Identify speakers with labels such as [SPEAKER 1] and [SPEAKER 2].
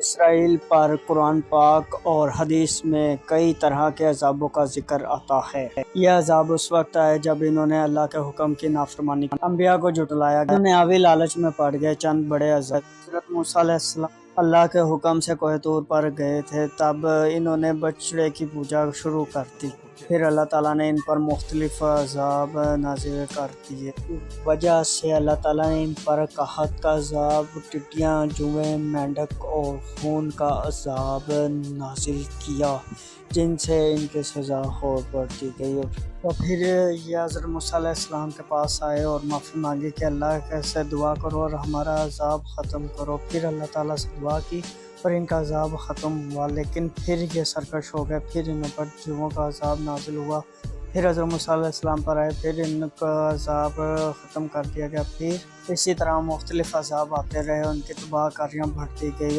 [SPEAKER 1] اسرائیل پر قرآن پاک اور حدیث میں کئی طرح کے عذابوں کا ذکر آتا ہے۔ یہ عذاب اس وقت آئے جب انہوں نے اللہ کے حکم کی نافرمانی کی، انبیاء کو جھٹلایا گیا، دنیاوی لالچ میں پڑ گئے۔ چند بڑے عذاب: حضرت موسیٰ علیہ السلام اللہ کے حکم سے کوہ طور پر گئے تھے، تب انہوں نے بچڑے کی پوجا شروع کر دی، پھر اللہ تعالیٰ نے ان پر مختلف عذاب نازل کر دیے۔ اس وجہ سے اللہ تعالیٰ نے ان پر قحط کا عذاب، ٹڈیاں، جوئیں، مینڈک اور خون کا عذاب نازل کیا، جن سے ان کی سزا اور بڑھتی گئی۔ تو پھر یہ حضرت موسیٰ علیہ السلام کے پاس آئے اور معافی مانگی کہ اللہ سے دعا کرو اور ہمارا عذاب ختم کرو۔ پھر اللہ تعالیٰ سے دعا کی اور ان کا عذاب ختم ہوا، لیکن پھر یہ سرکش ہو گئے، پھر ان پر جوؤں کا عذاب نازل ہوا، پھر حضرت موسیٰ علیہ السلام پر آئے، پھر ان کا عذاب ختم کر دیا گیا، پھر اسی طرح مختلف عذاب آتے رہے، ان کی تباہ کاریاں بڑھتی گئی۔